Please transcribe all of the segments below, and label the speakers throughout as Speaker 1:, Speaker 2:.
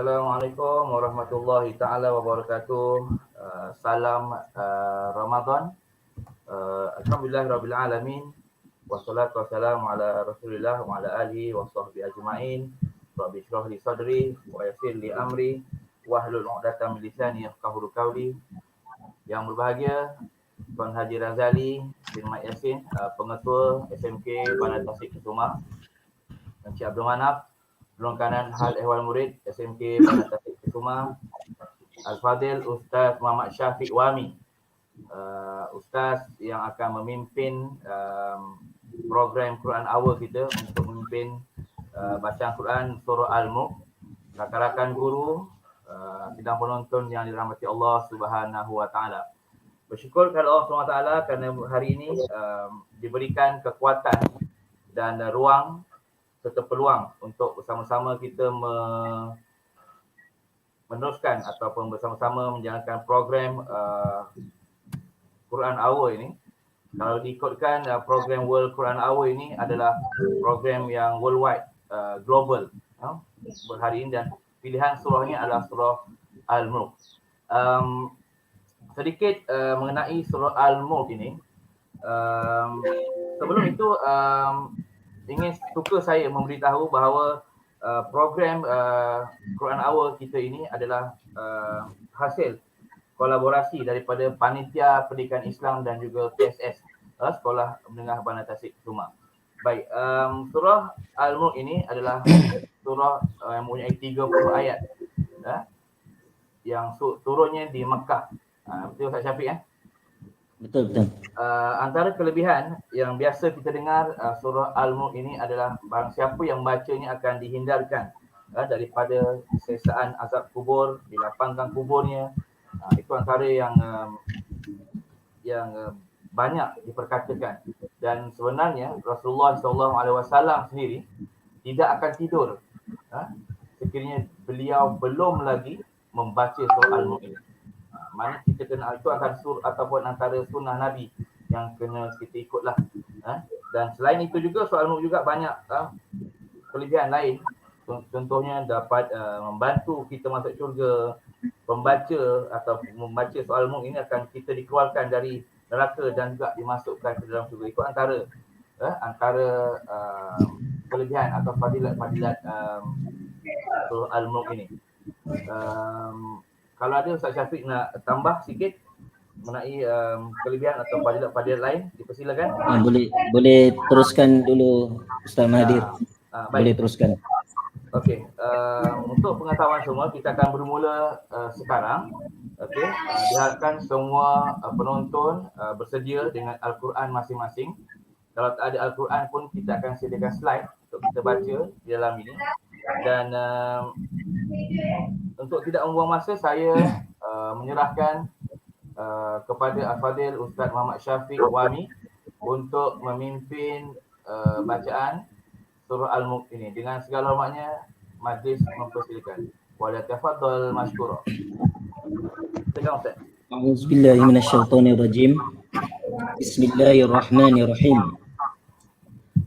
Speaker 1: Assalamualaikum warahmatullahi taala wabarakatuh. Salam Ramadan. Alhamdulillahirabbil alamin. Wassalatu wassalamu ala Rasulillah wa ala alihi wa sahbihi ajmain. Rabbi shrah li sadri wa yassir li amri wahlul 'uqdatam min lisani yafqahu qawli. Yang berbahagia Tuan Haji Razali bin Mat Yassin, Pengetua SMK Bandar Tasik Kusuma, Encik Abdul Manaf, Penolong Kanan Hal Ehwal Murid SMK Bandar Tasik Kusuma, Al-Fadil Ustaz Muhammad Syafiq Wami, Ustaz yang akan memimpin program Quran Hour kita untuk memimpin bacaan Quran Surah Al-Mulk, rakan-rakan guru, sidang penonton yang dirahmati Allah Subhanahu Wa Taala. Bersyukur kepada Allah Subhanahu Wa Taala kerana hari ini diberikan kekuatan dan ruang serta peluang untuk bersama-sama kita meneruskan ataupun bersama-sama menjalankan program Quran Hour ini. Kalau diikutkan program World Quran Hour ini adalah program yang worldwide, global, hari ini, dan pilihan surahnya adalah surah Al-Mulk. Sedikit mengenai surah Al-Mulk ini. Sebelum itu suka saya memberitahu bahawa program Quran Hour kita ini adalah hasil kolaborasi daripada Panitia Pendidikan Islam dan juga PSS, Sekolah Menengah Bandar Tasik Kusuma. Baik, surah Al-Mulk ini adalah surah yang mempunyai 30 ayat, yang turunnya di Makkah. Betul Ustaz Syafiq?
Speaker 2: Betul.
Speaker 1: Antara kelebihan yang biasa kita dengar surah Al-Mulk ini adalah barang siapa yang membacanya akan dihindarkan daripada sesaan azab kubur, dilapangkan kuburnya. Itu antara yang banyak diperkatakan. Dan sebenarnya Rasulullah SAW sendiri tidak akan tidur sekiranya beliau belum lagi membaca surah Al-Mulk ini. Mana kita kena, itu antara ataupun antara sunnah Nabi yang kena kita ikutlah. Dan selain itu juga surah Al-Mulk juga banyak kelebihan lain. Contohnya dapat membantu kita masuk syurga. Pembaca atau membaca surah Al-Mulk ini akan kita dikeluarkan dari neraka dan juga dimasukkan ke dalam syurga. Itu antara kelebihan atau fadilat surah Al-Mulk ini. Kalau ada Ustaz Syafiq nak tambah sikit mengenai kelebihan atau fadilat lain, dipersilakan.
Speaker 2: Boleh teruskan dulu Ustaz Mahathir. Boleh teruskan.
Speaker 1: Okey, untuk pengetahuan semua kita akan bermula sekarang. Okey, diharapkan semua penonton bersedia dengan Al-Quran masing-masing. Kalau tak ada Al-Quran pun kita akan sediakan slide untuk kita baca di dalam ini. Dan untuk tidak membuang masa, saya menyerahkan kepada Al-Fadil Ustaz Muhammad Syafiq Wami untuk memimpin bacaan surah Al-Mulk ini. Dengan segala hormatnya, majlis mempersilakan. Walyatafaddal mashkura. Silakan Ustaz.
Speaker 2: A'udzubillahi minasyaitonirrajim. Bismillahirrahmanirrahim.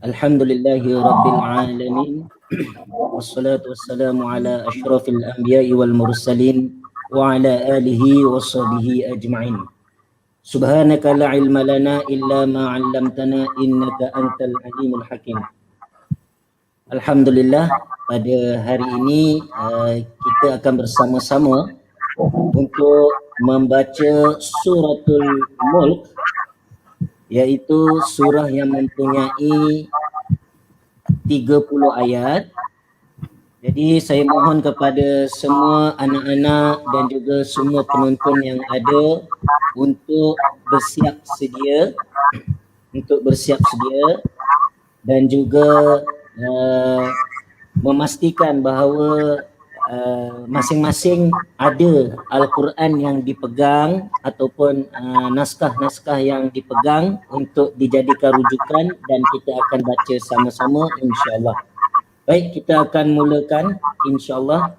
Speaker 2: Alhamdulillahi rabbil alamin. Wassalatu wassalamu ala asyrafil anbiya'i wal mursalin wa ala alihi wa sahbihi ajma'in. Subhanaka la ilma lana illa ma 'allamtana innaka antal alimul hakim. Alhamdulillah, pada hari ini kita akan bersama-sama untuk membaca suratul Mulk, iaitu surah yang mempunyai 30 ayat. Jadi saya mohon kepada semua anak-anak dan juga semua penonton yang ada untuk bersiap sedia dan juga memastikan bahawa masing-masing ada Al-Quran yang dipegang ataupun naskah-naskah yang dipegang untuk dijadikan rujukan, dan kita akan baca sama-sama insya-Allah. Baik, kita akan mulakan insya-Allah.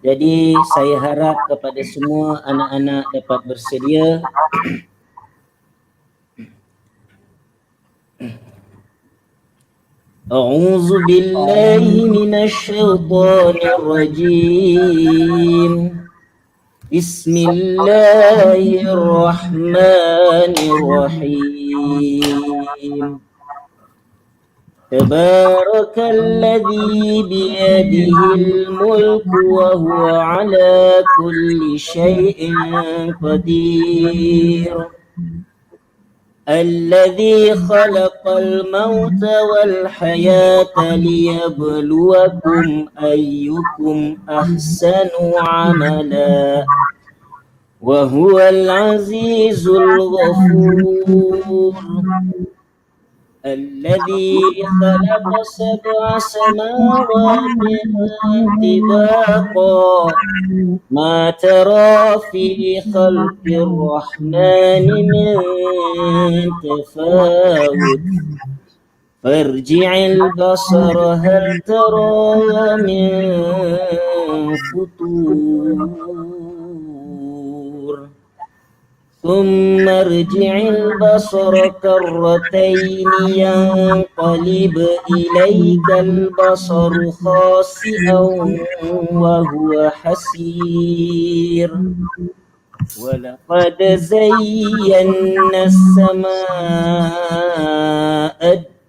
Speaker 2: Jadi saya harap kepada semua anak-anak dapat bersedia. أعوذ بالله من الشيطان الرجيم. بسم الله الرحمن الرحيم. تبارك الذي بيده الملك وهو على كل شيء قدير. الذي خلق الموت والحياة ليبلوكم أيكم أحسن عملا وهو العزيز الغفور. الذي خلق 7 سماوات طباقا ما ترى في خلق الرحمن من تفاوت فارجع البصر هل ترى من فطور ثم ارجع البصر كرتين ينقلب إليك البصر خاسئا وهو حسير. ولقد زينا السماء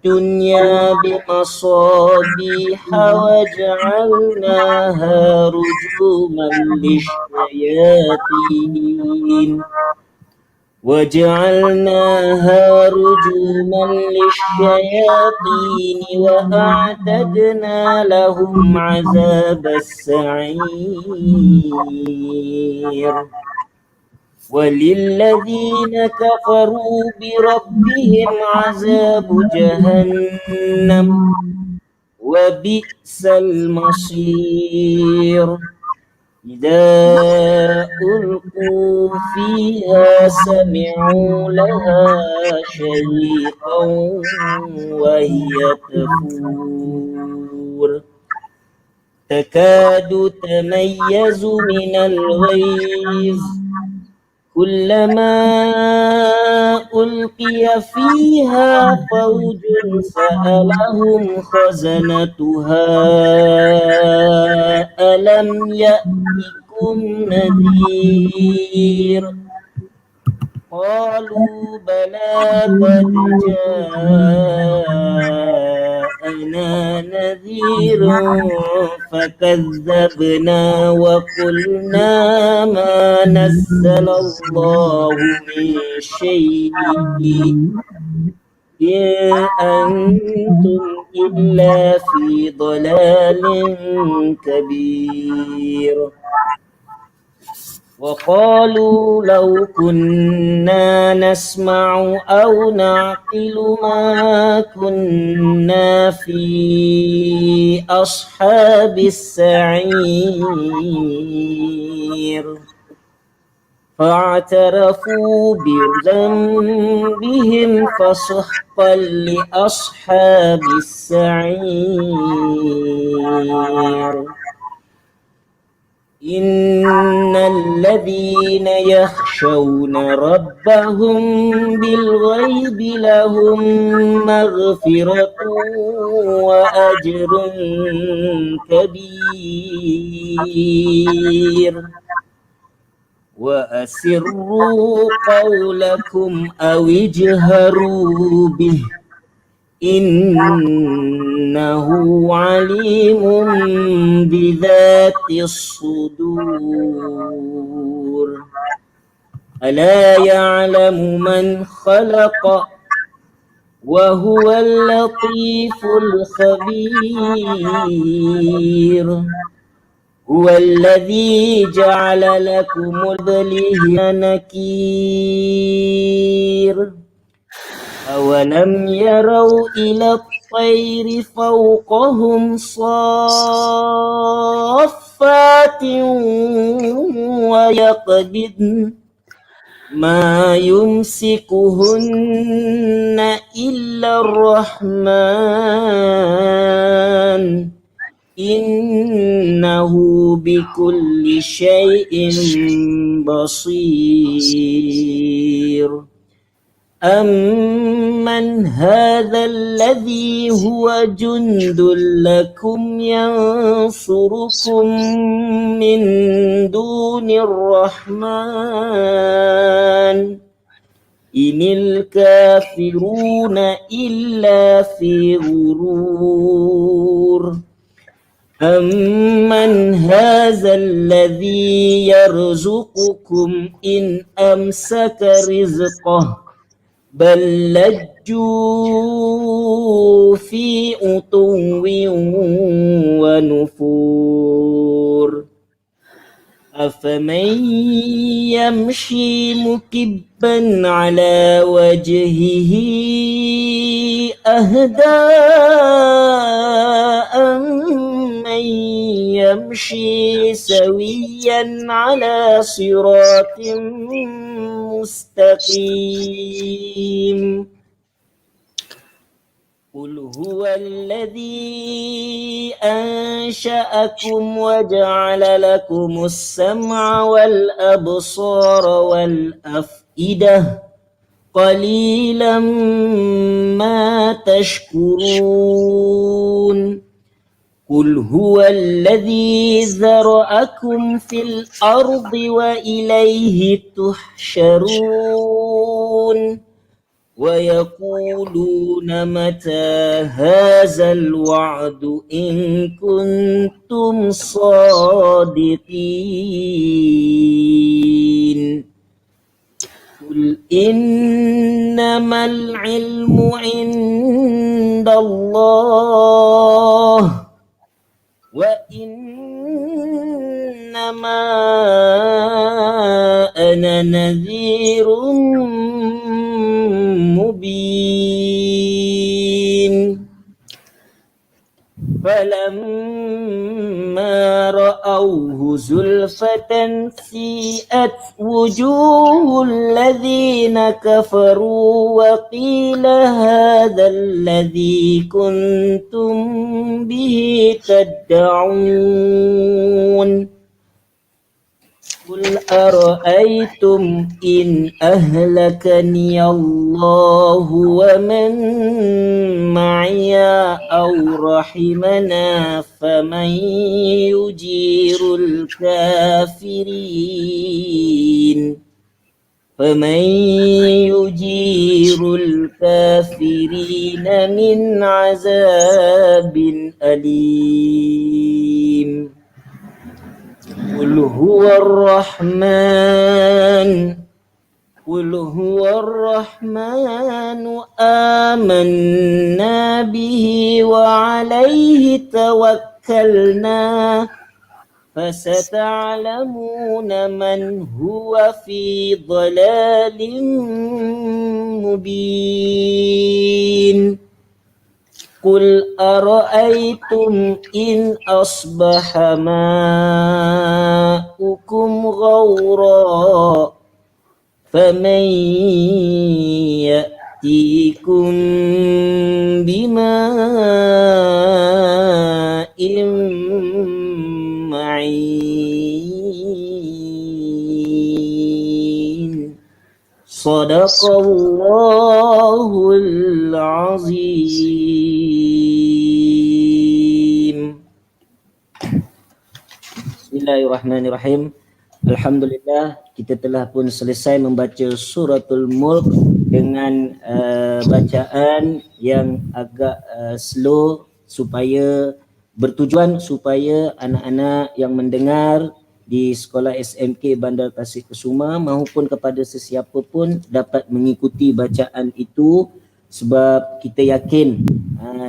Speaker 2: الدنيا بمصابيح وجعلناها رجوما للشياطين وأعتدنا لهم عذاب السعير. وللذين كفروا بربهم عذاب جهنم وبئس المصير. إذا ألقوا فيها سمعوا لها شهيقا وهي تفور تكاد تميز من الغيظ كلما ألقي فيها فوج سألهم خزنتها ألم يأتكم نذير قالوا بلى قد جاءنا نذير فكذبنا وقلنا ما نزل الله من شيء إن أنتم إلا في ضلال كبير. وقالوا لو كنا نسمع أو نعقل ما كنا في أصحاب السعير فاعترفوا بذنبهم فسحقا لأصحاب السعير. إن الذين يخشون ربهم بالغيب لهم مغفرة وأجر كبير. وأسروا قولكم أو اجهروا به إنه عليم بذات الصدور. ألا يعلم من خلق وهو اللطيف الخبير. هو الذي جعل لكم البليه نكير. أولم يروا إلى الطير فوقهم صافات ويقبضن ما يمسكهن إلا الرحمن إنه بكل شيء بصير. أمن أمن هذا الذي هو جند لكم ينصركم من دون الرحمن إن الكافرون إلا في غرور أمن هذا الذي يرزقكم إن أمسك رزقه بل لجوا في عتو ونفور أفمن يمشي مكبا على وجهه أهدى أمن يمشي سويا على صراط مستقيم قل هو الذي أنشأكم وجعل لكم السمع والأبصار والأفئدة قليلا ما تشكرون قل هو الذي ذرأكم في الأرض وإليه تحشرون ويقولون متى هذا الوعد إن كنتم صادقين قل إنما العلم عند الله وإنما أنا نذير مبين فلما رأوه زلفة سيئت وجوه الذين كفروا وقيل هذا الذي كنتم به تدعون قل أرأيتم إن أهلكني الله ومن معي أو رحمنا فمن يجير الكافرين من عذاب أليم قل هو الرحمن آمنا به وعليه توكلنا فستعلمون من هو في ضلال مبين قل أرأيتم إن أصبح ماؤكم غورا فمن يأتيكم بماء معين صدق الله العظيم. Bismillahirrahmanirrahim. Alhamdulillah, kita telah pun selesai membaca suratul Mulk dengan bacaan yang agak slow supaya bertujuan supaya anak-anak yang mendengar di sekolah SMK Bandar Tasik Kusuma maupun kepada sesiapa pun dapat mengikuti bacaan itu, sebab kita yakin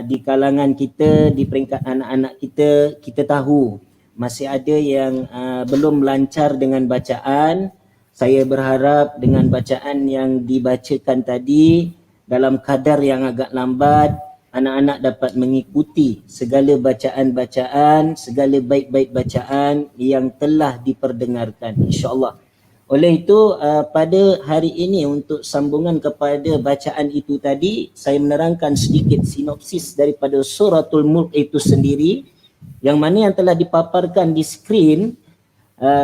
Speaker 2: di kalangan kita, di peringkat anak-anak kita, kita tahu masih ada yang belum lancar dengan bacaan. Saya berharap dengan bacaan yang dibacakan tadi dalam kadar yang agak lambat, anak-anak dapat mengikuti segala bacaan-bacaan, segala baik-baik bacaan yang telah diperdengarkan, insya-Allah. Oleh itu pada hari ini untuk sambungan kepada bacaan itu tadi, saya menerangkan sedikit sinopsis daripada suratul Mulk itu sendiri, yang mana yang telah dipaparkan di skrin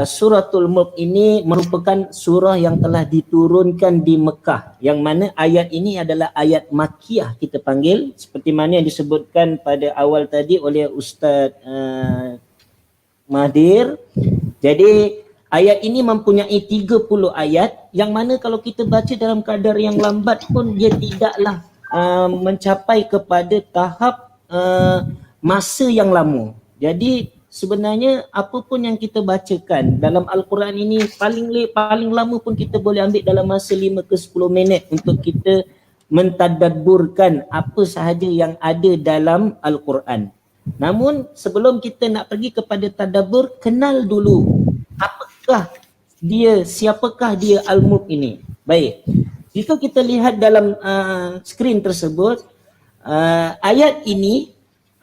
Speaker 2: Suratul Mulk ini merupakan surah yang telah diturunkan di Mekah, yang mana ayat ini adalah ayat Makkiyah kita panggil, seperti mana yang disebutkan pada awal tadi oleh Ustaz Mahdir. Jadi ayat ini mempunyai 30 ayat, yang mana kalau kita baca dalam kadar yang lambat pun dia tidaklah mencapai kepada tahap masa yang lama. Jadi sebenarnya apa pun yang kita bacakan dalam Al-Quran ini paling lama pun kita boleh ambil dalam masa 5 ke 10 minit untuk kita mentadabburkan apa sahaja yang ada dalam Al-Quran. Namun sebelum kita nak pergi kepada tadabbur, kenal dulu siapakah dia Al-Mulk ini. Baik, jika kita lihat dalam skrin tersebut, ayat ini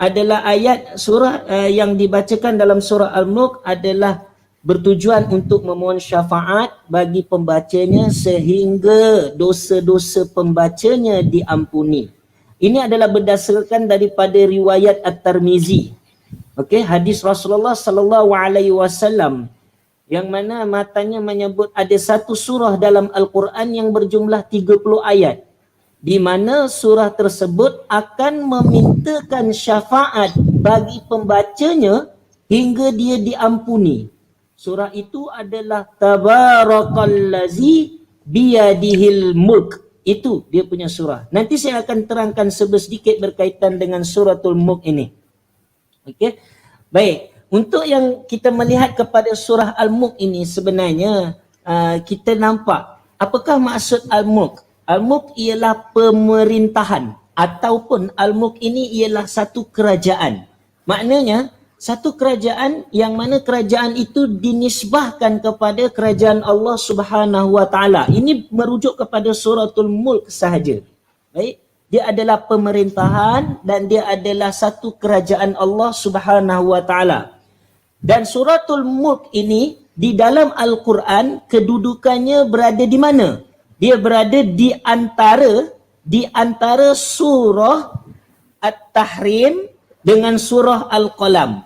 Speaker 2: adalah ayat surah yang dibacakan dalam surah Al-Mulk adalah bertujuan untuk memohon syafaat bagi pembacanya sehingga dosa-dosa pembacanya diampuni. Ini adalah berdasarkan daripada riwayat At-Tirmizi. Okey, hadis Rasulullah sallallahu alaihi wasallam yang mana matanya menyebut ada satu surah dalam Al-Quran yang berjumlah 30 ayat, di mana surah tersebut akan memintakan syafaat bagi pembacanya hingga dia diampuni. Surah itu adalah Tabarakallazi biyadihil mulk. Itu dia punya surah. Nanti saya akan terangkan sedikit berkaitan dengan suratul Mulk ini. Okey. Baik, untuk yang kita melihat kepada surah Al-Mulk ini sebenarnya kita nampak apakah maksud Al-Mulk? Al-Mulk ialah pemerintahan, ataupun Al-Mulk ini ialah satu kerajaan. Maknanya satu kerajaan yang mana kerajaan itu dinisbahkan kepada kerajaan Allah Subhanahu Wa Taala. Ini merujuk kepada suratul Mulk sahaja. Baik, dia adalah pemerintahan dan dia adalah satu kerajaan Allah Subhanahu Wa Taala. Dan suratul Mulk ini di dalam Al-Quran kedudukannya berada di mana? Dia berada di antara surah At-Tahrim dengan surah Al-Qalam.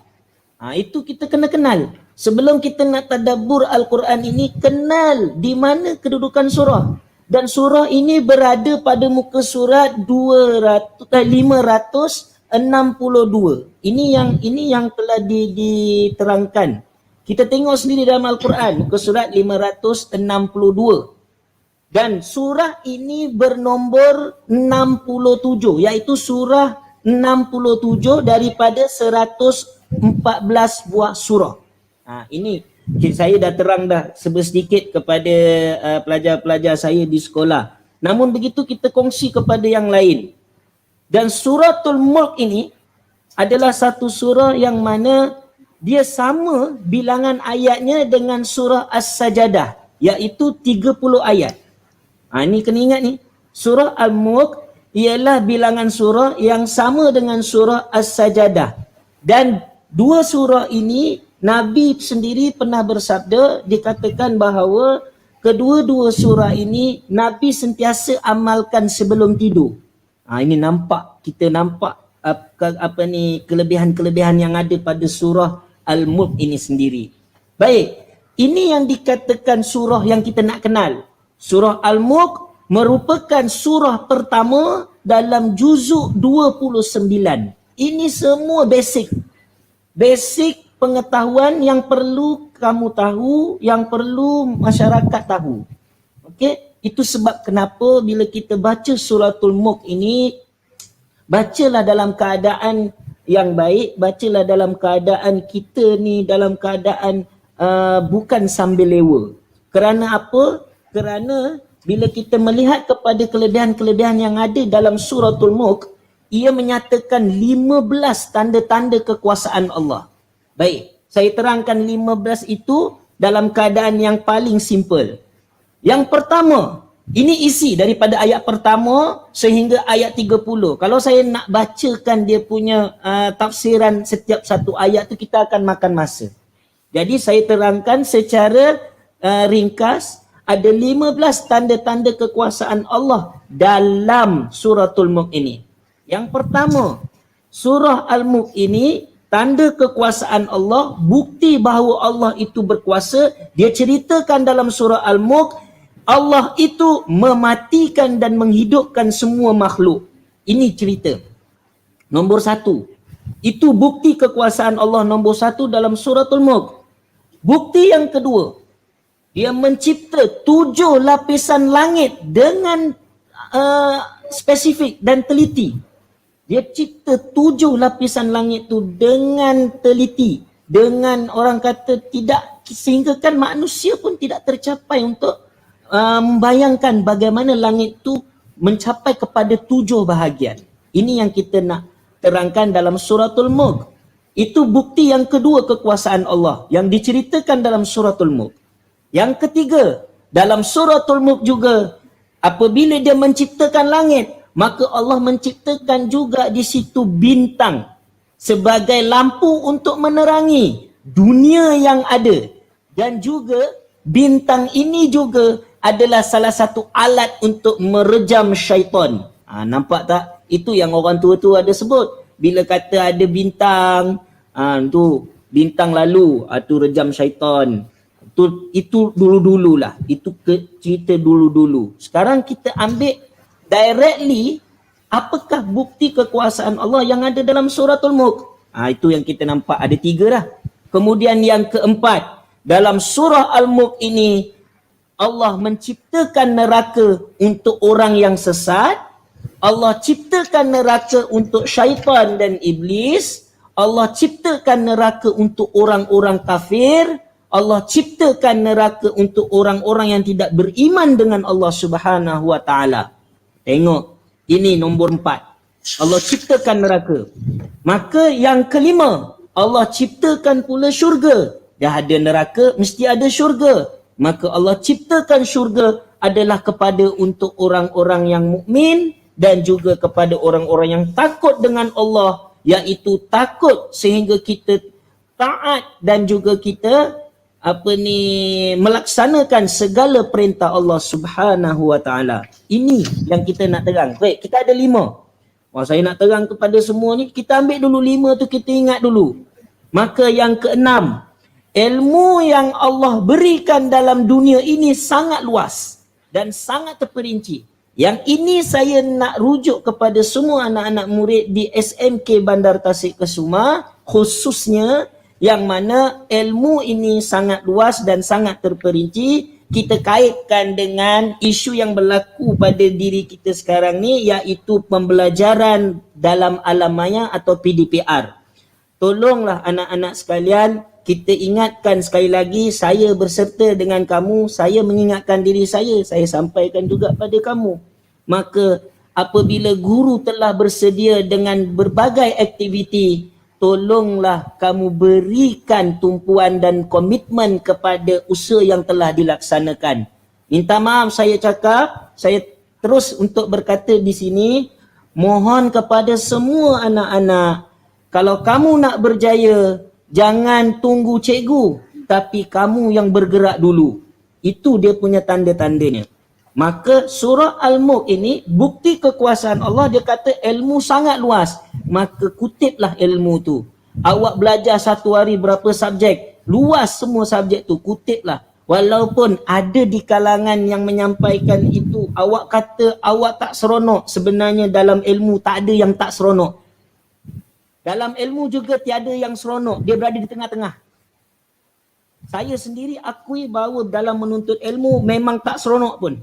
Speaker 2: Itu kita kena kenal. Sebelum kita nak tadabbur Al-Quran ini, kenal di mana kedudukan surah. Dan surah ini berada pada muka surat 562. Ini yang telah diterangkan. Kita tengok sendiri dalam Al-Quran, muka surat 562. Dan surah ini bernombor 67, iaitu surah 67 daripada 114 buah surah. Ini saya dah terang dah sedikit kepada pelajar-pelajar saya di sekolah. Namun begitu kita kongsi kepada yang lain. Dan suratul Mulk ini adalah satu surah yang mana dia sama bilangan ayatnya dengan surah As-Sajadah, iaitu 30 ayat. Ini kena ingat ni. Surah Al-Mulk ialah bilangan surah yang sama dengan surah As-Sajadah. Dan dua surah ini Nabi sendiri pernah bersabda, dikatakan bahawa kedua-dua surah ini Nabi sentiasa amalkan sebelum tidur. Ini kita nampak kelebihan-kelebihan yang ada pada surah Al-Mulk ini sendiri. Baik, ini yang dikatakan surah yang kita nak kenal. Surah Al-Mulk merupakan surah pertama dalam juzuk 29. Ini semua basic pengetahuan yang perlu kamu tahu, yang perlu masyarakat tahu. Okey, itu sebab kenapa bila kita baca suratul Mulk ini, bacalah dalam keadaan yang baik, bacalah dalam keadaan kita ni dalam keadaan bukan sambil lewa. Kerana apa? Kerana bila kita melihat kepada kelebihan-kelebihan yang ada dalam suratul Mulk, ia menyatakan 15 tanda-tanda kekuasaan Allah. Baik, saya terangkan 15 itu dalam keadaan yang paling simple. Yang pertama, ini isi daripada ayat pertama sehingga ayat 30. Kalau saya nak bacakan dia punya tafsiran setiap satu ayat tu, kita akan makan masa. Jadi saya terangkan secara ringkas, ada 15 tanda-tanda kekuasaan Allah dalam suratul Mulk ini. Yang pertama, surah Al-Mulk ini tanda kekuasaan Allah, bukti bahawa Allah itu berkuasa. Dia ceritakan dalam surah Al-Mulk, Allah itu mematikan dan menghidupkan semua makhluk. Ini cerita. Nombor satu. Itu bukti kekuasaan Allah nombor satu dalam suratul Mulk. Bukti yang kedua, dia mencipta 7 lapisan langit dengan spesifik dan teliti. Dia cipta 7 lapisan langit tu dengan teliti. Dengan orang kata tidak, sehingga kan manusia pun tidak tercapai untuk membayangkan bagaimana langit tu mencapai kepada 7 bahagian. Ini yang kita nak terangkan dalam suratul Mulk. Itu bukti yang kedua kekuasaan Allah yang diceritakan dalam suratul Mulk. Yang ketiga, dalam suratul Mulk juga, apabila dia menciptakan langit, maka Allah menciptakan juga di situ bintang sebagai lampu untuk menerangi dunia yang ada. Dan juga bintang ini juga adalah salah satu alat untuk merejam syaitan. Nampak tak? Itu yang orang tua-tua ada sebut. Bila kata ada bintang, tu bintang lalu, tu rejam syaitan. Itu dulu-dululah. Itu cerita dulu-dulu. Sekarang kita ambil directly, apakah bukti kekuasaan Allah yang ada dalam suratul Mulk? Itu yang kita nampak ada 3 dah. Kemudian yang keempat, dalam surah Al-Mulk ini, Allah menciptakan neraka untuk orang yang sesat. Allah ciptakan neraka untuk syaitan dan iblis. Allah ciptakan neraka untuk orang-orang kafir. Allah ciptakan neraka untuk orang-orang yang tidak beriman dengan Allah Subhanahu wa taala. Tengok, ini nombor 4. Allah ciptakan neraka. Maka yang kelima, Allah ciptakan pula syurga. Dah ada neraka, mesti ada syurga. Maka Allah ciptakan syurga adalah kepada untuk orang-orang yang mukmin dan juga kepada orang-orang yang takut dengan Allah, iaitu takut sehingga kita taat dan juga kita melaksanakan segala perintah Allah Subhanahu wa taala. Ini yang kita nak terang. Baik, kita ada 5. Saya nak terang kepada semua ni, kita ambil dulu 5 tu, kita ingat dulu. Maka yang keenam, ilmu yang Allah berikan dalam dunia ini sangat luas dan sangat terperinci. Yang ini saya nak rujuk kepada semua anak-anak murid di SMK Bandar Tasik Kesuma, khususnya yang mana ilmu ini sangat luas dan sangat terperinci. Kita kaitkan dengan isu yang berlaku pada diri kita sekarang ni, iaitu pembelajaran dalam alam maya atau PDPR. Tolonglah anak-anak sekalian, kita ingatkan sekali lagi, saya berserta dengan kamu, saya mengingatkan diri saya sampaikan juga pada kamu. Maka apabila guru telah bersedia dengan berbagai aktiviti, tolonglah kamu berikan tumpuan dan komitmen kepada usaha yang telah dilaksanakan. Minta maaf saya cakap, saya terus untuk berkata di sini, mohon kepada semua anak-anak, kalau kamu nak berjaya, jangan tunggu cikgu, tapi kamu yang bergerak dulu. Itu dia punya tanda-tandanya. Maka surah Al-Mulk ini bukti kekuasaan Allah. Dia kata ilmu sangat luas. Maka kutiplah ilmu tu. Awak belajar 1 hari berapa subjek, luas semua subjek tu, kutiplah. Walaupun ada di kalangan yang menyampaikan itu, awak kata awak tak seronok. Sebenarnya dalam ilmu tak ada yang tak seronok. Dalam ilmu juga tiada yang seronok. Dia berada di tengah-tengah. Saya sendiri akui bahawa dalam menuntut ilmu memang tak seronok pun.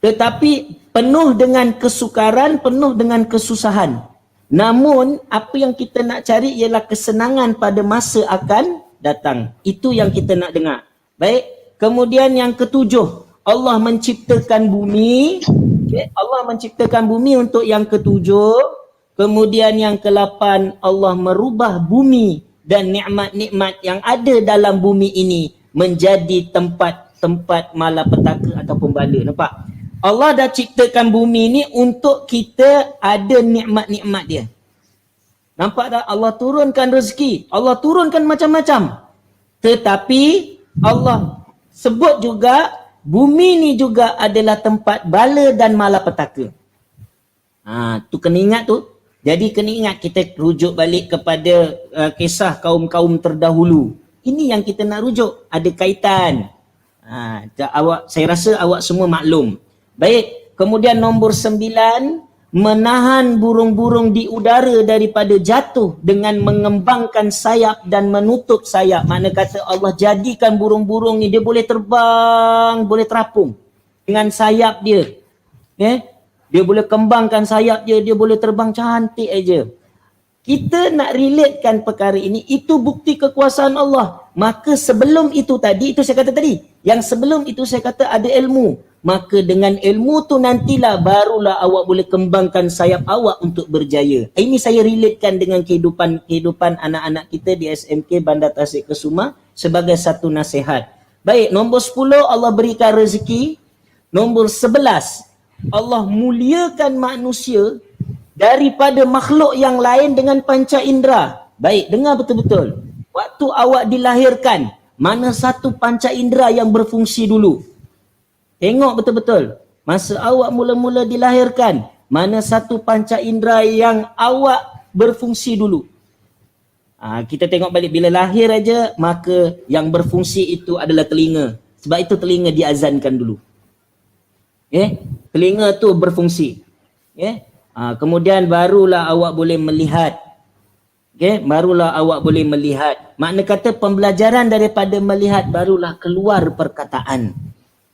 Speaker 2: Tetapi penuh dengan kesukaran, penuh dengan kesusahan. Namun apa yang kita nak cari ialah kesenangan pada masa akan datang. Itu yang kita nak dengar. Baik, kemudian yang ketujuh, Allah menciptakan bumi. Allah menciptakan bumi untuk yang ketujuh. Kemudian yang ke-8, Allah merubah bumi dan nikmat-nikmat yang ada dalam bumi ini menjadi tempat-tempat malapetaka ataupun bala. Nampak? Allah dah ciptakan bumi ni untuk kita ada nikmat-nikmat dia. Nampak tak? Allah turunkan rezeki. Allah turunkan macam-macam. Tetapi Allah sebut juga bumi ni juga adalah tempat bala dan malapetaka. Tu kena ingat tu. Jadi kena ingat, kita rujuk balik kepada kisah kaum-kaum terdahulu. Ini yang kita nak rujuk, ada kaitan. Saya rasa awak semua maklum. Baik, kemudian nombor 9, menahan burung-burung di udara daripada jatuh dengan mengembangkan sayap dan menutup sayap. Makna kata Allah jadikan burung-burung ni dia boleh terbang, boleh terapung dengan sayap dia. Dia boleh kembangkan sayap dia boleh terbang cantik aja. Kita nak relatekan perkara ini, itu bukti kekuasaan Allah. Maka sebelum itu tadi, itu saya kata tadi, yang sebelum itu saya kata ada ilmu. Maka dengan ilmu tu nantilah barulah awak boleh kembangkan sayap awak untuk berjaya. Ini saya relatekan dengan kehidupan anak-anak kita di SMK Bandar Tasik Kesuma sebagai satu nasihat. Baik, nombor 10 Allah berikan rezeki. Nombor 11 Allah muliakan manusia daripada makhluk yang lain dengan panca indera. Baik, dengar betul-betul. Waktu awak dilahirkan, mana satu panca indera yang berfungsi dulu? Tengok betul-betul. Masa awak mula-mula dilahirkan, mana satu panca indera yang awak berfungsi dulu? Kita tengok balik, bila lahir aja, maka yang berfungsi itu adalah telinga. Sebab itu telinga diazankan dulu. Telinga tu berfungsi. Kemudian barulah awak boleh melihat. Barulah awak boleh melihat. Makna kata pembelajaran daripada melihat barulah keluar perkataan.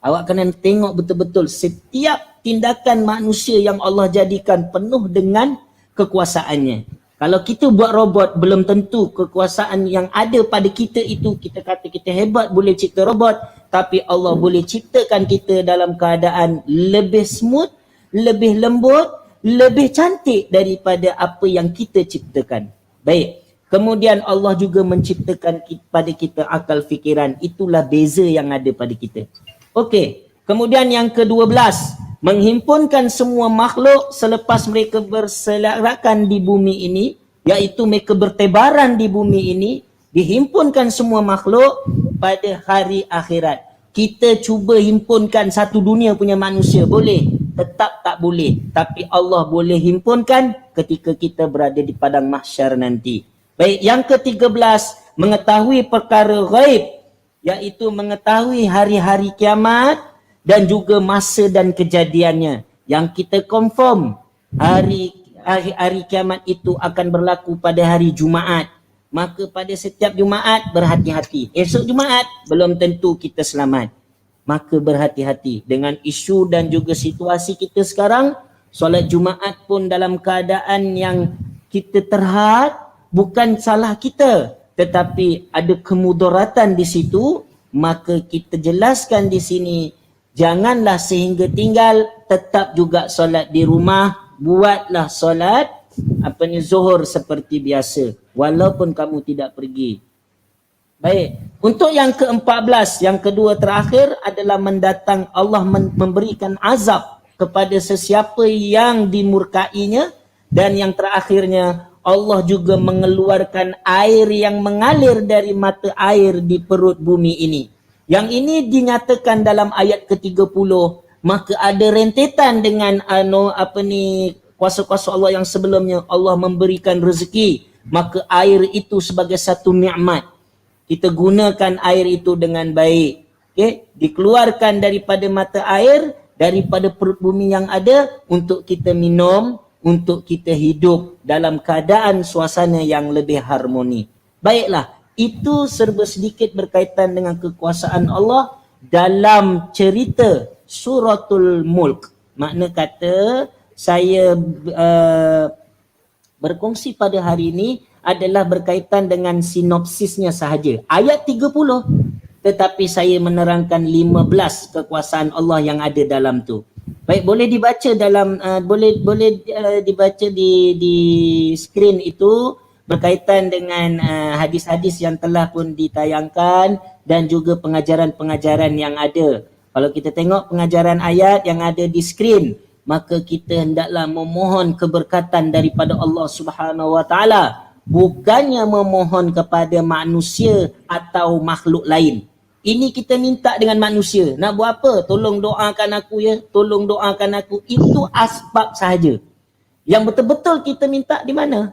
Speaker 2: Awak kena tengok betul-betul setiap tindakan manusia yang Allah jadikan penuh dengan kekuasaannya. Kalau kita buat robot, belum tentu kekuasaan yang ada pada kita itu, kita kata kita hebat boleh cipta robot, tapi Allah boleh ciptakan kita dalam keadaan lebih smooth, lebih lembut, lebih cantik daripada apa yang kita ciptakan. Baik, kemudian Allah juga menciptakan pada kita akal fikiran. Itulah beza yang ada pada kita. Okey, kemudian yang ke-12, menghimpunkan semua makhluk selepas mereka berserakan di bumi ini, iaitu mereka bertebaran di bumi ini, dihimpunkan semua makhluk pada hari akhirat. Kita cuba himpunkan satu dunia punya manusia, boleh? Tetap tak boleh. Tapi Allah boleh himpunkan ketika kita berada di padang mahsyar nanti. Baik, yang ke-13, mengetahui perkara ghaib, iaitu mengetahui hari-hari kiamat dan juga masa dan kejadiannya. Yang kita confirm hari kiamat itu akan berlaku pada hari Jumaat. Maka pada setiap Jumaat berhati-hati. Esok Jumaat belum tentu kita selamat. Maka berhati-hati dengan isu dan juga situasi kita sekarang. Solat Jumaat pun dalam keadaan yang kita terhad, bukan salah kita, tetapi ada kemudaratan di situ. Maka kita jelaskan di sini, janganlah sehingga tinggal, tetap juga solat di rumah, buatlah solat zuhur seperti biasa walaupun kamu tidak pergi. Baik, untuk yang ke-14, yang kedua terakhir adalah mendatang Allah memberikan azab kepada sesiapa yang dimurkainya, dan yang terakhirnya Allah juga mengeluarkan air yang mengalir dari mata air di perut bumi ini. Yang ini dinyatakan dalam ayat ke-30, maka ada rentetan dengan kuasa-kuasa Allah yang sebelumnya. Allah memberikan rezeki, maka air itu sebagai satu nikmat. Kita gunakan air itu dengan baik. Dikeluarkan daripada mata air, daripada perut bumi yang ada, untuk kita minum, untuk kita hidup dalam keadaan suasana yang lebih harmoni. Baiklah, itu serba sedikit berkaitan dengan kekuasaan Allah dalam cerita Suratul Mulk. Makna kata saya berkongsi pada hari ini adalah berkaitan dengan sinopsisnya sahaja. Ayat 30, tetapi saya menerangkan 15 kekuasaan Allah yang ada dalam tu. Baik, boleh dibaca dalam boleh dibaca di skrin itu, berkaitan dengan hadis-hadis yang telah pun ditayangkan dan juga pengajaran-pengajaran yang ada. Kalau kita tengok pengajaran ayat yang ada di skrin, maka kita hendaklah memohon keberkatan daripada Allah Subhanahu Wa Taala, bukannya memohon kepada manusia atau makhluk lain. Ini kita minta dengan manusia. Nak buat apa? Tolong doakan aku ya, tolong doakan aku. Itu asbab sahaja. Yang betul-betul kita minta di mana?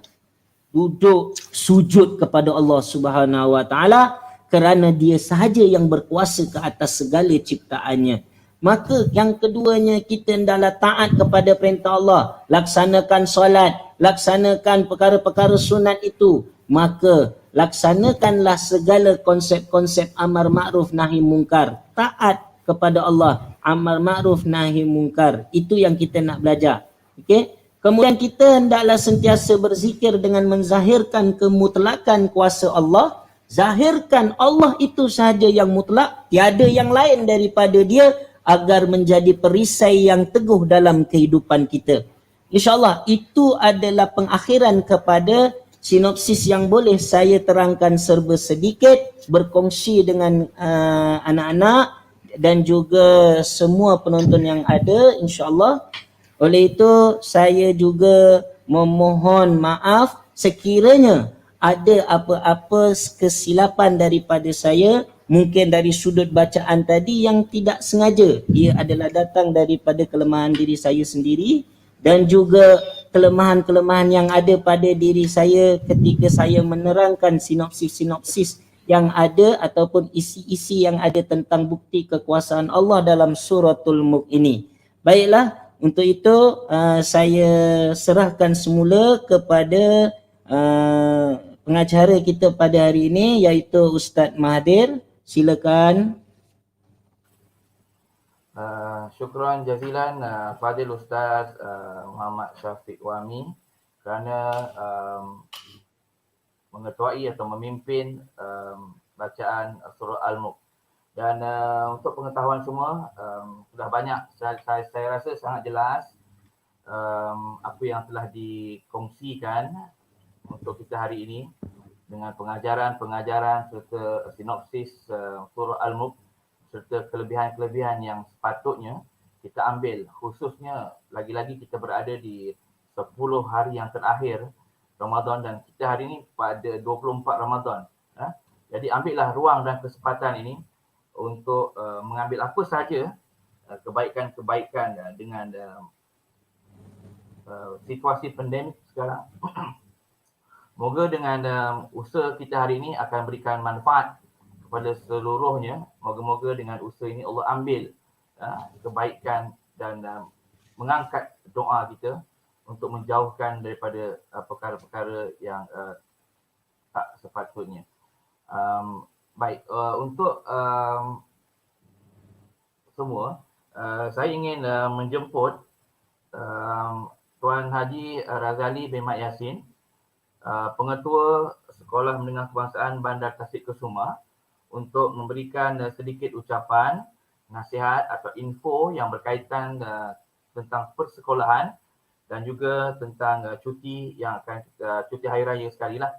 Speaker 2: Duduk sujud kepada Allah Subhanahu wa taala, kerana dia sahaja yang berkuasa ke atas segala ciptaannya. Maka yang keduanya, kita hendaklah taat kepada perintah Allah, laksanakan solat, laksanakan perkara-perkara sunat itu. Maka laksanakanlah segala konsep-konsep amar ma'ruf nahi mungkar. Taat kepada Allah, amar ma'ruf nahi mungkar. Itu yang kita nak belajar. Okey? Kemudian kita hendaklah sentiasa berzikir dengan menzahirkan kemutlakan kuasa Allah. Zahirkan Allah itu sahaja yang mutlak, tiada yang lain daripada dia, agar menjadi perisai yang teguh dalam kehidupan kita. InsyaAllah itu adalah pengakhiran kepada sinopsis yang boleh saya terangkan serba sedikit, berkongsi dengan anak-anak dan juga semua penonton yang ada, insyaAllah. Oleh itu saya juga memohon maaf sekiranya ada apa-apa kesilapan daripada saya, mungkin dari sudut bacaan tadi yang tidak sengaja. Ia adalah datang daripada kelemahan diri saya sendiri dan juga kelemahan-kelemahan yang ada pada diri saya ketika saya menerangkan sinopsis-sinopsis yang ada ataupun isi-isi yang ada tentang bukti kekuasaan Allah dalam suratul Mulk ini. Baiklah, untuk itu saya serahkan semula kepada pengacara kita pada hari ini, iaitu Ustaz Mahathir. Silakan.
Speaker 1: Syukran jazilan Fadil Ustaz Muhammad Syafiq Wami kerana mengetuai atau memimpin bacaan surah Al-Mulk. Dan untuk pengetahuan semua, sudah banyak, saya rasa sangat jelas apa yang telah dikongsikan untuk kita hari ini dengan pengajaran serta sinopsis surah Al-Mulk serta kelebihan-kelebihan yang sepatutnya kita ambil, khususnya lagi-lagi kita berada di 10 hari yang terakhir Ramadan dan kita hari ini pada 24 Ramadan. Jadi ambillah ruang dan kesempatan ini untuk mengambil apa sahaja kebaikan-kebaikan dengan situasi pandemik sekarang. Moga dengan usaha kita hari ini akan berikan manfaat kepada seluruhnya. Moga-moga dengan usaha ini Allah ambil kebaikan dan mengangkat doa kita untuk menjauhkan daripada perkara-perkara yang tak sepatutnya. Baik, untuk semua, saya ingin menjemput Tuan Haji Razali bin Mat Yassin, Pengetua Sekolah Menengah Kebangsaan Bandar Tasik Kusuma, untuk memberikan sedikit ucapan, nasihat atau info yang berkaitan tentang persekolahan dan juga tentang cuti yang akan cuti hari raya sekali lah.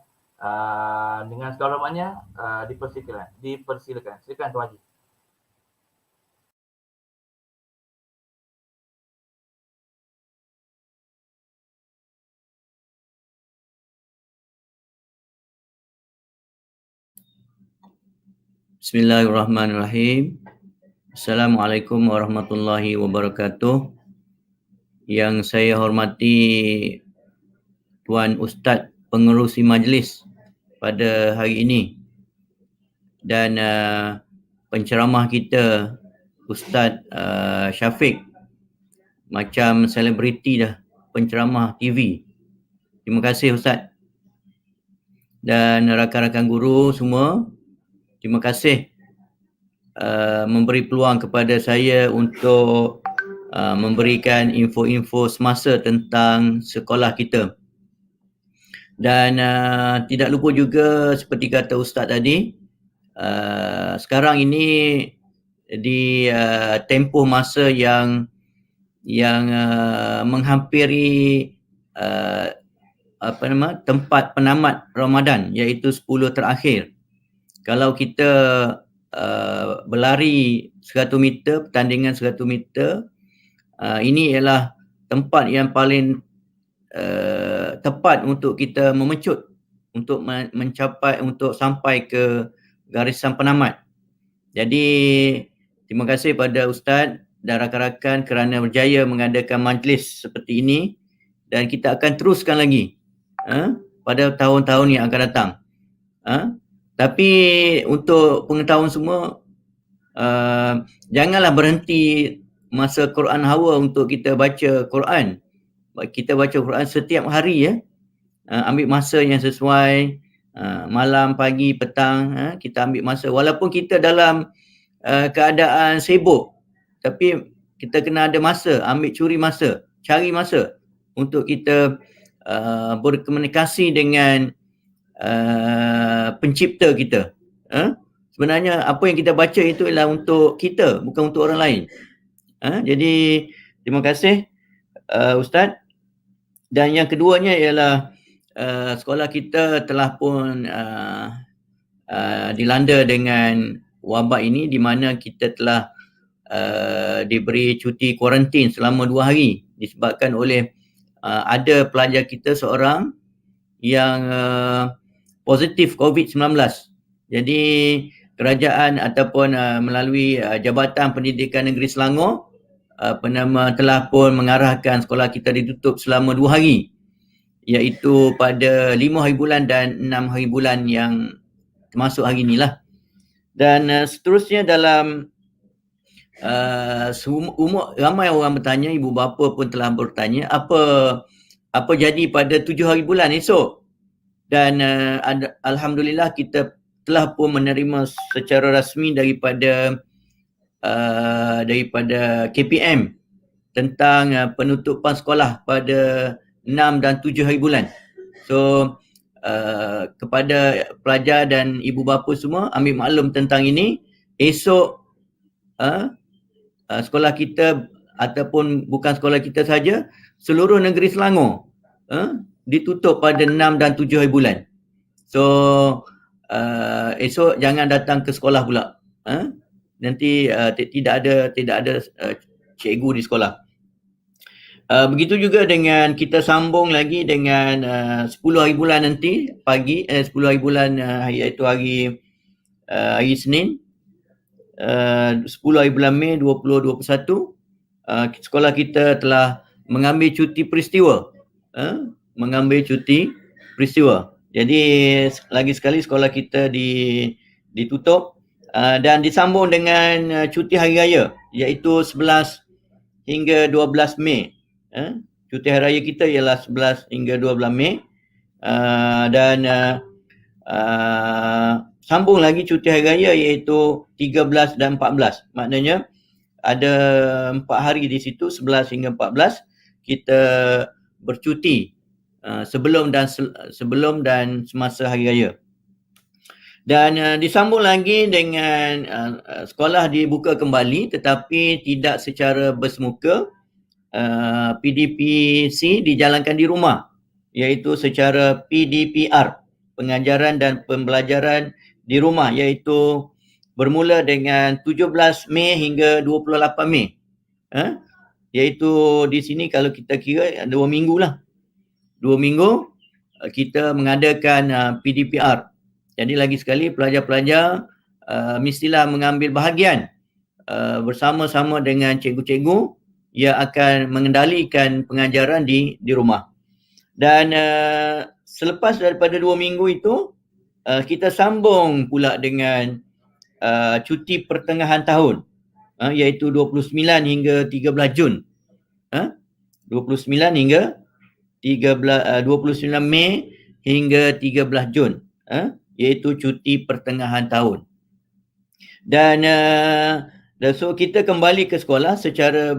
Speaker 1: Dengan segala hormatnya, dipersilakan. Silakan Tuan Haji.
Speaker 3: Bismillahirrahmanirrahim. Assalamualaikum warahmatullahi wabarakatuh. Yang saya hormati Tuan Ustaz Pengerusi Majlis pada hari ini dan penceramah kita Ustaz Syafiq, macam selebriti dah, penceramah TV. Terima kasih Ustaz. Dan rakan-rakan guru semua, terima kasih memberi peluang kepada saya untuk memberikan info-info semasa tentang sekolah kita. Dan tidak lupa juga seperti kata Ustaz tadi, sekarang ini di tempoh masa yang menghampiri tempat penamat Ramadan, iaitu 10 terakhir. Kalau kita berlari 100 meter, pertandingan 100 meter, ini ialah tempat yang paling tepat untuk kita memecut, untuk sampai ke garisan penamat. Jadi terima kasih pada Ustaz dan rakan-rakan kerana berjaya mengadakan majlis seperti ini, dan kita akan teruskan lagi pada tahun-tahun yang akan datang. Tapi untuk pengetahuan semua, janganlah berhenti masa Quran hawa untuk kita baca Quran. Kita baca Quran setiap hari ya. Ambil masa yang sesuai, malam, pagi, petang, kita ambil masa. Walaupun kita dalam keadaan sibuk, tapi kita kena ada masa, curi masa, cari masa untuk kita berkomunikasi dengan pencipta kita. Sebenarnya apa yang kita baca itu ialah untuk kita, bukan untuk orang lain. Jadi terima kasih Ustaz. Dan yang keduanya ialah sekolah kita telah pun dilanda dengan wabak ini, di mana kita telah diberi cuti kuarantin selama 2 hari disebabkan oleh ada pelajar kita seorang yang positif COVID-19. Jadi kerajaan ataupun melalui Jabatan Pendidikan Negeri Selangor telah pun mengarahkan sekolah kita ditutup selama 2 hari, iaitu pada 5 hari bulan dan 6 hari bulan yang termasuk hari inilah. Dan seterusnya dalam ramai orang bertanya, ibu bapa pun telah bertanya, apa jadi pada 7 hari bulan esok. Dan alhamdulillah kita telah pun menerima secara rasmi daripada KPM tentang penutupan sekolah pada 6 dan 7 hari bulan. So kepada pelajar dan ibu bapa semua ambil maklum tentang ini. Esok sekolah kita ataupun bukan sekolah kita saja, seluruh negeri Selangor ditutup pada 6 dan 7 hari bulan. So esok jangan datang ke sekolah pula. Nanti tidak ada cikgu di sekolah. Begitu juga dengan kita sambung lagi dengan 10 hari bulan nanti pagi, 10 hari bulan iaitu hari Isnin, 10 hari bulan Mei 2021, sekolah kita telah mengambil cuti peristiwa. Jadi lagi sekali sekolah kita ditutup dan disambung dengan cuti hari raya, iaitu 11 hingga 12 Mei. Cuti hari raya kita ialah 11 hingga 12 Mei. Dan sambung lagi cuti hari raya iaitu 13 dan 14. Maknanya ada 4 hari di situ, 11 hingga 14 kita bercuti sebelum dan semasa hari raya. Dan disambung lagi dengan sekolah dibuka kembali tetapi tidak secara bersemuka. PDPC dijalankan di rumah, iaitu secara PDPR, pengajaran dan pembelajaran di rumah, iaitu bermula dengan 17 Mei hingga 28 Mei. Iaitu di sini kalau kita kira 2 minggu lah. 2 minggu kita mengadakan PDPR. Jadi lagi sekali pelajar-pelajar mestilah mengambil bahagian bersama-sama dengan cikgu-cikgu yang akan mengendalikan pengajaran di rumah. Dan selepas daripada 2 minggu itu kita sambung pula dengan cuti pertengahan tahun, iaitu 29 hingga 13 Jun. 29 Mei hingga 13 Jun, iaitu cuti pertengahan tahun. Dan so kita kembali ke sekolah secara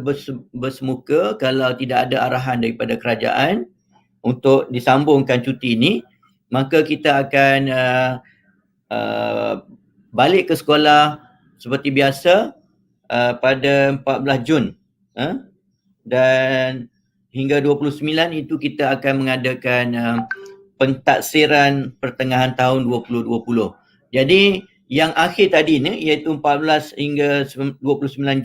Speaker 3: bersemuka kalau tidak ada arahan daripada kerajaan untuk disambungkan cuti ini, maka kita akan balik ke sekolah seperti biasa pada 14 Jun. Dan hingga 29 itu kita akan mengadakan pentaksiran pertengahan tahun 2020. Jadi yang akhir tadi ni iaitu 14 hingga 29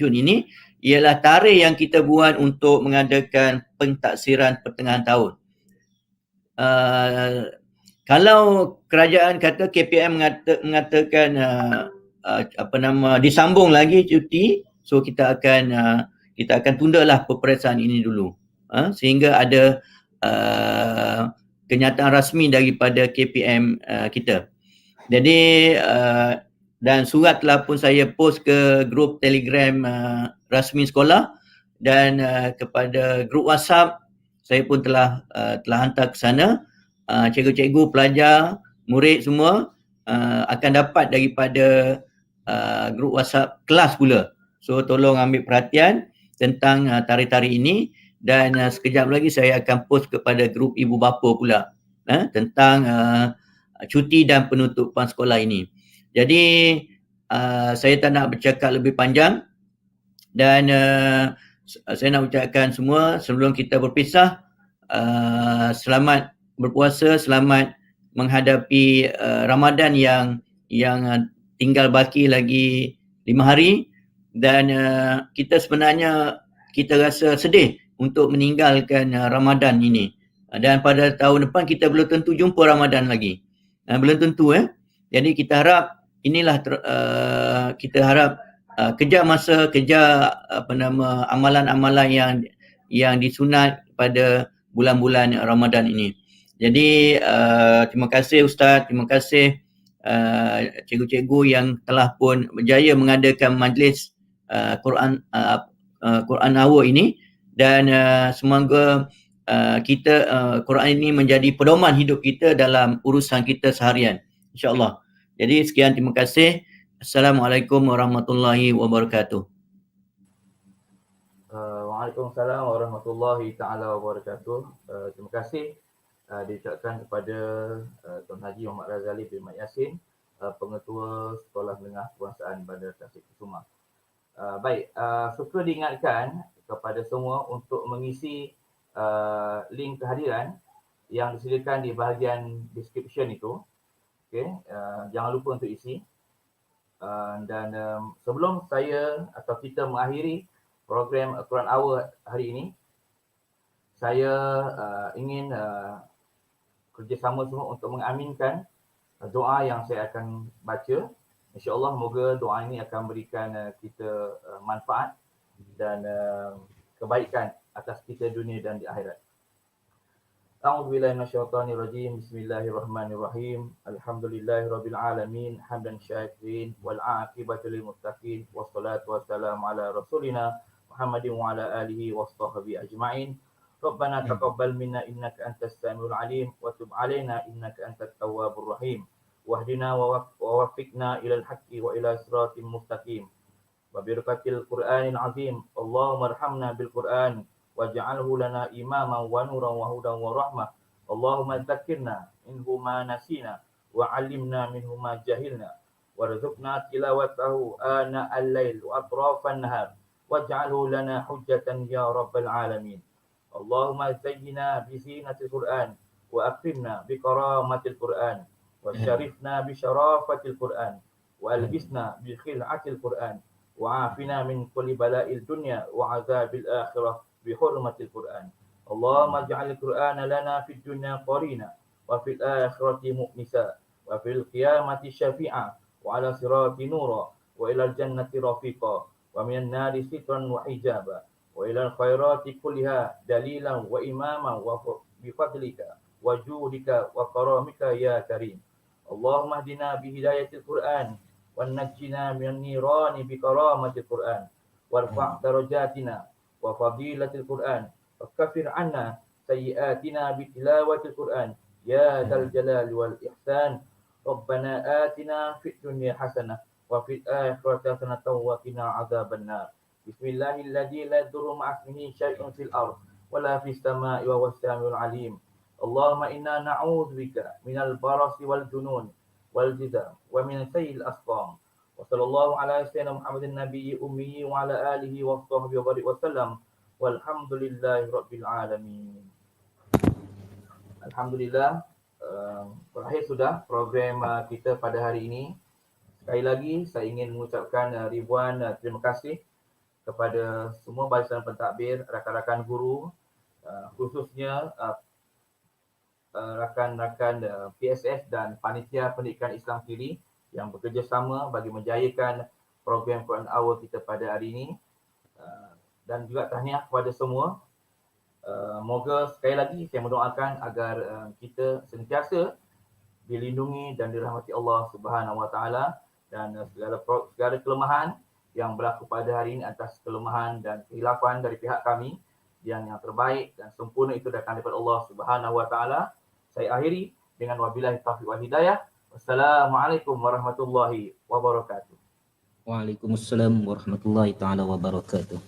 Speaker 3: Jun ini ialah tarikh yang kita buat untuk mengadakan pentaksiran pertengahan tahun. Kalau kerajaan kata KPM mengatakan disambung lagi cuti, so kita akan tundalah peperiksaan ini dulu, sehingga ada kenyataan rasmi daripada KPM kita. Jadi dan surat telah pun saya post ke grup Telegram rasmi sekolah dan kepada grup WhatsApp saya pun telah hantar ke sana. Cikgu-cikgu, pelajar, murid semua akan dapat daripada grup WhatsApp kelas pula. So tolong ambil perhatian tentang tarikh-tarikh ini dan sekejap lagi saya akan post kepada grup ibu bapa pula tentang cuti dan penutupan sekolah ini. Jadi saya tak nak bercakap lebih panjang dan saya nak ucapkan semua sebelum kita berpisah, selamat berpuasa, selamat menghadapi Ramadan yang tinggal baki lagi 5 hari dan kita sebenarnya kita rasa sedih untuk meninggalkan Ramadan ini. Dan pada tahun depan kita belum tentu jumpa Ramadan lagi. Belum tentu Jadi kita harap inilah kita harap kejar masa, kejar amalan-amalan yang disunat pada bulan-bulan Ramadan ini. Jadi terima kasih Ustaz, terima kasih cikgu-cikgu yang telah pun berjaya mengadakan majlis Quran Hour ini dan semoga Quran ini menjadi pedoman hidup kita dalam urusan kita seharian, insya-Allah. Jadi sekian, terima kasih. Assalamualaikum warahmatullahi wabarakatuh.
Speaker 1: Waalaikumsalam warahmatullahi taala wabarakatuh. Terima kasih diucapkan kepada Tuan Haji Muhammad Razali bin Mat Yassin, Pengetua Sekolah Menengah Kebangsaan Bandar Tasik Kusuma. Baik, suka diingatkan kepada semua untuk mengisi link kehadiran yang disediakan di bahagian description itu. Okay, jangan lupa untuk isi. Dan sebelum saya atau kita mengakhiri program Quran Hour hari ini, saya ingin kerjasama semua untuk mengaminkan doa yang saya akan baca. InsyaAllah moga doa ini akan berikan kita manfaat dan kebaikan atas kita dunia dan di akhirat. A'udzubillahi minasyaitonirrajim. Bismillahirrahmanirrahim. Alhamdulillahirabbil alamin, hamdan syakirin wal 'aqibatu lil muttaqin wassalatu wassalamu ala rasulina Muhammadin wa ala alihi washabbihi ajma'in. Rabbana taqabbal minna innaka antas samiul alim wa tub 'alaina innaka antat tawwabur rahim. Wahdina wa waffiqna ilal haqqi wa ila siratim mustaqim. Wa birakatil Qur'anil azim. Allahumma arhamna bil Qur'an waj'alhu lana imaman wa nuran wa hudan wa rahmah. Allahumma dzakkirna minhu ma nasina wa 'allimna minhu ma jahilna warzuqna tilawatahu ana al-lail wa atrafan nahar waj'alhu lana hujjatan ya rabbal alamin. Allahumma zayyina bi zinatil Qur'an wa akrimna bi karamatil Qur'an wa syarifna bi syarafatil Qur'an wa albisna bi khil'atil Qur'an wa afina min kulli bala'il dunya wa azabil akhirah بحرمة القرآن. اللهم اجعل القرآن لنا في الدنيا قرينا وفي الآخرة مؤنسا وفي القيامة شفيعا وعلى صراط نورا وإلى الجنة رفيقا ومن النار سترا وحجابا وإلى الخيرات كلها دليلا وإماما بفضلك وجودك وكرامك يا كريم. اللهم اهدنا بهداية القرآن ونجنا من النيران بكرامة القرآن وارفع درجاتنا وفضيلة القرآن وكفر عنا سيئاتنا بتلاوة القرآن يا ذا الجلال والإحسان. ربنا آتنا في الدنيا حسنة وفي الآخرة حسنة وقنا عذاب النار. بسم الله الذي لا يضر مع اسمه شيء في الأرض ولا في السماء وهو السميع العليم. اللهم إنا نعوذ بك من البرص والجنون والجذام ومن سيء الأسقام. وصلى الله على سيدنا محمد النبي أمي وعلى آله وصحبه وسلم والحمد لله رب العالمين. Alhamdulillah, berakhir sudah program kita pada hari ini. Sekali lagi saya ingin mengucapkan ribuan terima kasih kepada semua barisan pentadbir, rakan-rakan guru, khususnya rakan-rakan PSS dan Panitia Pendidikan Islam Kiri yang bekerjasama bagi menjayakan program Quran Hour kita pada hari ini. Dan juga tahniah kepada semua Moga sekali lagi saya mendoakan agar kita sentiasa dilindungi dan dirahmati Allah Subhanahu Wa Taala, dan segala kelemahan yang berlaku pada hari ini atas kelemahan dan kehilafan dari pihak kami, yang terbaik dan sempurna itu datang daripada Allah Subhanahu Wa Taala. Saya akhiri dengan wabillahi taufiq wal hidayah. Wassalamualaikum warahmatullahi wabarakatuh.
Speaker 2: Waalaikumsalam warahmatullahi taala wabarakatuh.